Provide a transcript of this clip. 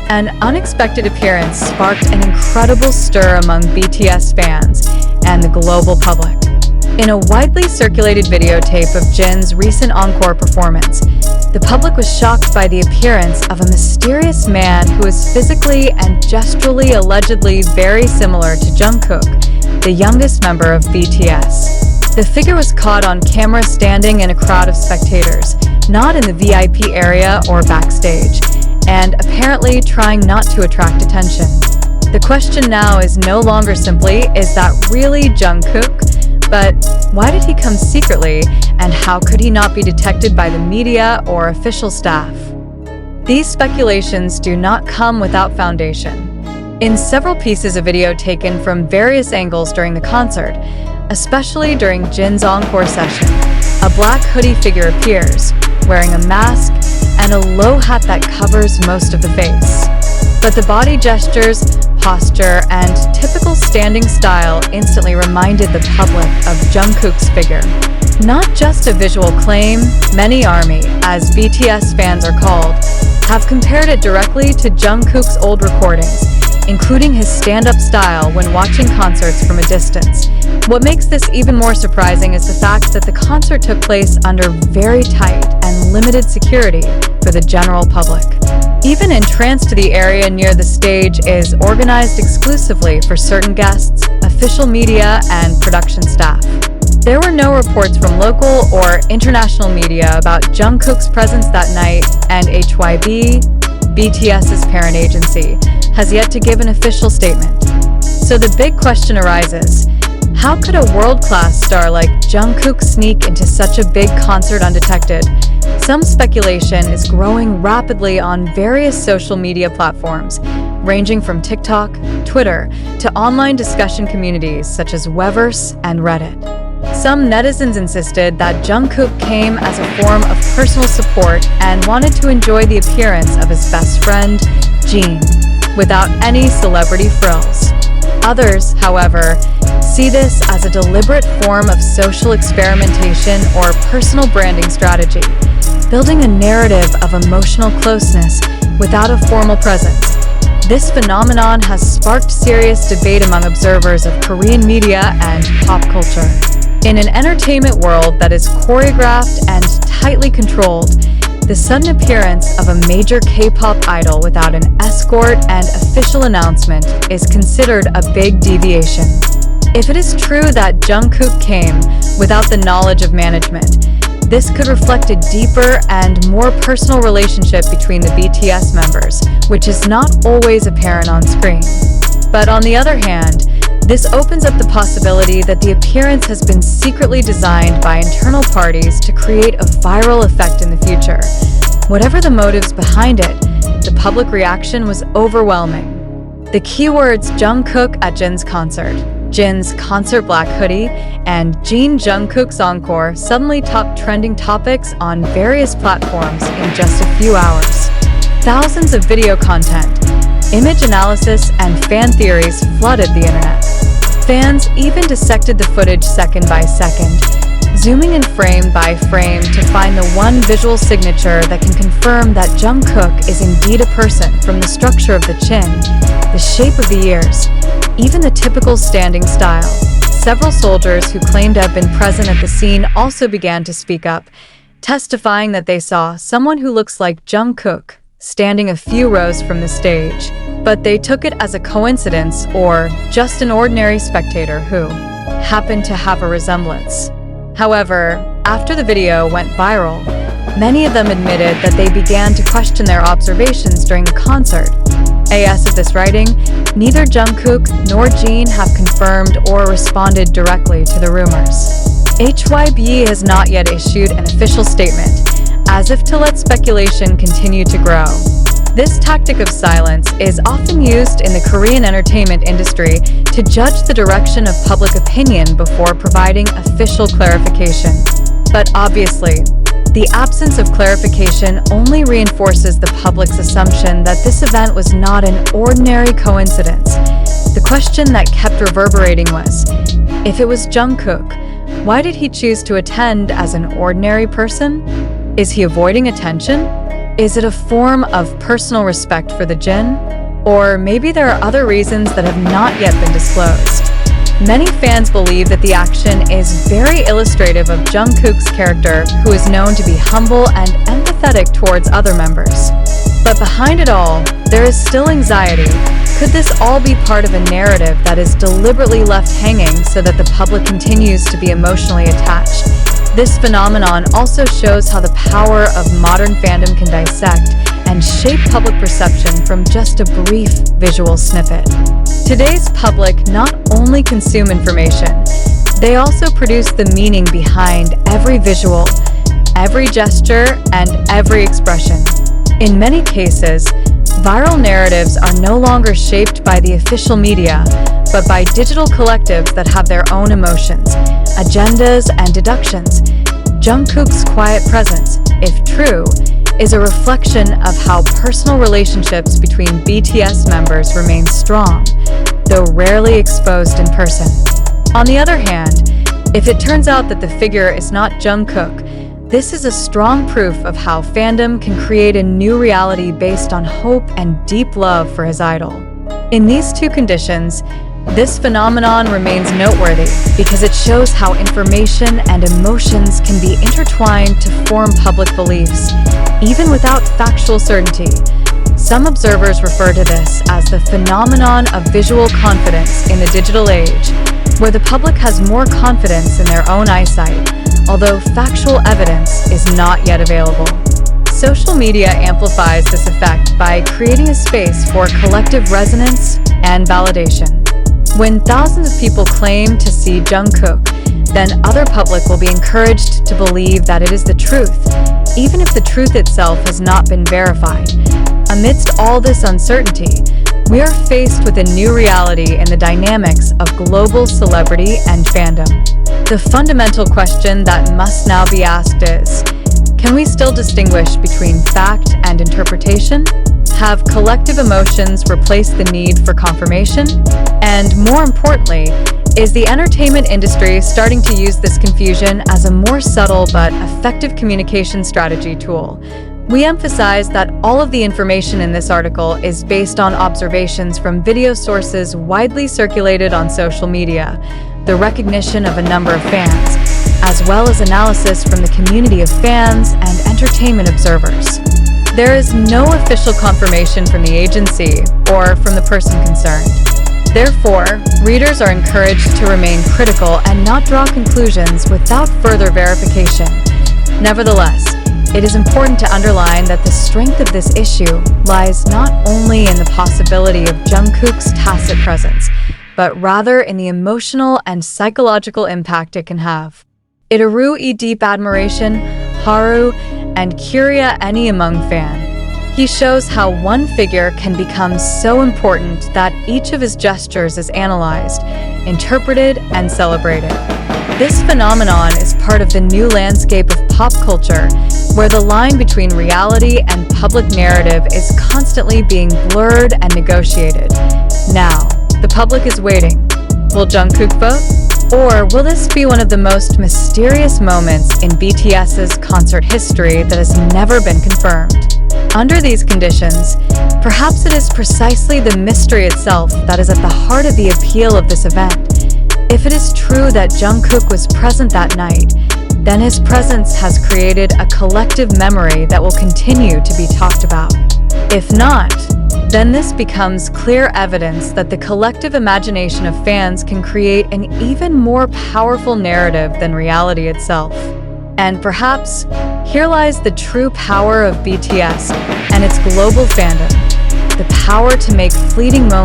An unexpected appearance sparked an incredible stir among BTS fans and the global public. In a widely circulated videotape of Jin's recent encore performance, the public was shocked by the appearance of a mysterious man who is physically and gesturally allegedly very similar to Jungkook, the youngest member of BTS. The figure was caught on camera standing in a crowd of spectators, not in the VIP area or backstage, and apparently trying not to attract attention. The question now is no longer simply, is that really Jungkook? But why did he come secretly, and how could he not be detected by the media or official staff? These speculations do not come without foundation. In several pieces of video taken from various angles during the concert, especially during Jin's encore session, a black hoodie figure appears, wearing a mask and a low hat that covers most of the face. But the body gestures, posture, and typical standing style instantly reminded the public of Jungkook's figure. Not just a visual claim, many ARMY, as BTS fans are called, have compared it directly to Jungkook's old recordings, including his stand-up style when watching concerts from a distance. What makes this even more surprising is the fact that the concert took place under very tight and limited security for the general public. Even entrance to the area near the stage is organized exclusively for certain guests, official media, and production staff. There were no reports from local or international media about Jungkook's presence that night, and HITV, BTS's parent agency, has yet to give an official statement. So the big question arises, how could a world-class star like Jungkook sneak into such a big concert undetected? Some speculation is growing rapidly on various social media platforms, ranging from TikTok, Twitter, to online discussion communities such as Weverse and Reddit. Some netizens insisted that Jungkook came as a form of personal support and wanted to enjoy the appearance of his best friend, Jin, without any celebrity frills. Others, however, see this as a deliberate form of social experimentation or personal branding strategy, building a narrative of emotional closeness without a formal presence. This phenomenon has sparked serious debate among observers of Korean media and pop culture. In an entertainment world that is choreographed and tightly controlled, the sudden appearance of a major K-pop idol without an escort and official announcement is considered a big deviation. If it is true that Jungkook came without the knowledge of management, this could reflect a deeper and more personal relationship between the BTS members, which is not always apparent on screen. But on the other hand, this opens up the possibility that the appearance has been secretly designed by internal parties to create a viral effect in the future. Whatever the motives behind it, the public reaction was overwhelming. The keywords Jungkook at Jin's concert, Jin's concert black hoodie, and Jin Jungkook's encore suddenly topped trending topics on various platforms in just a few hours. Thousands of video content, image analysis, and fan theories flooded the internet. Fans even dissected the footage second by second, zooming in frame by frame to find the one visual signature that can confirm that Jungkook is indeed a person, from the structure of the chin, the shape of the ears, even the typical standing style. Several soldiers who claimed to have been present at the scene also began to speak up, testifying that they saw someone who looks like Jungkook standing a few rows from the stage. But they took it as a coincidence or just an ordinary spectator who happened to have a resemblance. However, after the video went viral, many of them admitted that they began to question their observations during the concert. As of this writing, neither Jungkook nor Jin have confirmed or responded directly to the rumors. HYB has not yet issued an official statement, as if to let speculation continue to grow. This tactic of silence is often used in the Korean entertainment industry to judge the direction of public opinion before providing official clarification. But obviously, the absence of clarification only reinforces the public's assumption that this event was not an ordinary coincidence. The question that kept reverberating was, if it was Jungkook, why did he choose to attend as an ordinary person? Is he avoiding attention? Is it a form of personal respect for the Jin? Or maybe there are other reasons that have not yet been disclosed. Many fans believe that the action is very illustrative of Jungkook's character, who is known to be humble and empathetic towards other members. But behind it all, there is still anxiety. Could this all be part of a narrative that is deliberately left hanging so that the public continues to be emotionally attached? This phenomenon also shows how the power of modern fandom can dissect and shape public perception from just a brief visual snippet. Today's public not only consume information, they also produce the meaning behind every visual, every gesture, and every expression. In many cases, viral narratives are no longer shaped by the official media, but by digital collectives that have their own emotions, agendas, and deductions. Jungkook's quiet presence, if true, is a reflection of how personal relationships between BTS members remain strong, though rarely exposed in person. On the other hand, if it turns out that the figure is not Jungkook, this is a strong proof of how fandom can create a new reality based on hope and deep love for his idol. In these two conditions, this phenomenon remains noteworthy because it shows how information and emotions can be intertwined to form public beliefs, even without factual certainty. Some observers refer to this as the phenomenon of visual confidence in the digital age, where the public has more confidence in their own eyesight, although factual evidence is not yet available. Social media amplifies this effect by creating a space for collective resonance and validation. When thousands of people claim to see Jungkook, then other public will be encouraged to believe that it is the truth, even if the truth itself has not been verified. Amidst all this uncertainty, we are faced with a new reality in the dynamics of global celebrity and fandom. The fundamental question that must now be asked is, can we still distinguish between fact and interpretation? Have collective emotions replaced the need for confirmation? And more importantly, is the entertainment industry starting to use this confusion as a more subtle but effective communication strategy tool? We emphasize that all of the information in this article is based on observations from video sources widely circulated on social media, the recognition of a number of fans, as well as analysis from the community of fans and entertainment observers. There is no official confirmation from the agency or from the person concerned. Therefore, readers are encouraged to remain critical and not draw conclusions without further verification. Nevertheless, it is important to underline that the strength of this issue lies not only in the possibility of Jungkook's tacit presence, but rather in the emotional and psychological impact it can have. Itaru e deep admiration, Haru, and Curia any among fan. He shows how one figure can become so important that each of his gestures is analyzed, interpreted, and celebrated. This phenomenon is part of the new landscape of pop culture, where the line between reality and public narrative is constantly being blurred and negotiated. Now, the public is waiting. Will Jungkook vote? Or will this be one of the most mysterious moments in BTS's concert history that has never been confirmed? Under these conditions, perhaps it is precisely the mystery itself that is at the heart of the appeal of this event. If it is true that Jungkook was present that night, then his presence has created a collective memory that will continue to be talked about. If not, then this becomes clear evidence that the collective imagination of fans can create an even more powerful narrative than reality itself. And perhaps, here lies the true power of BTS and its global fandom, the power to make fleeting moments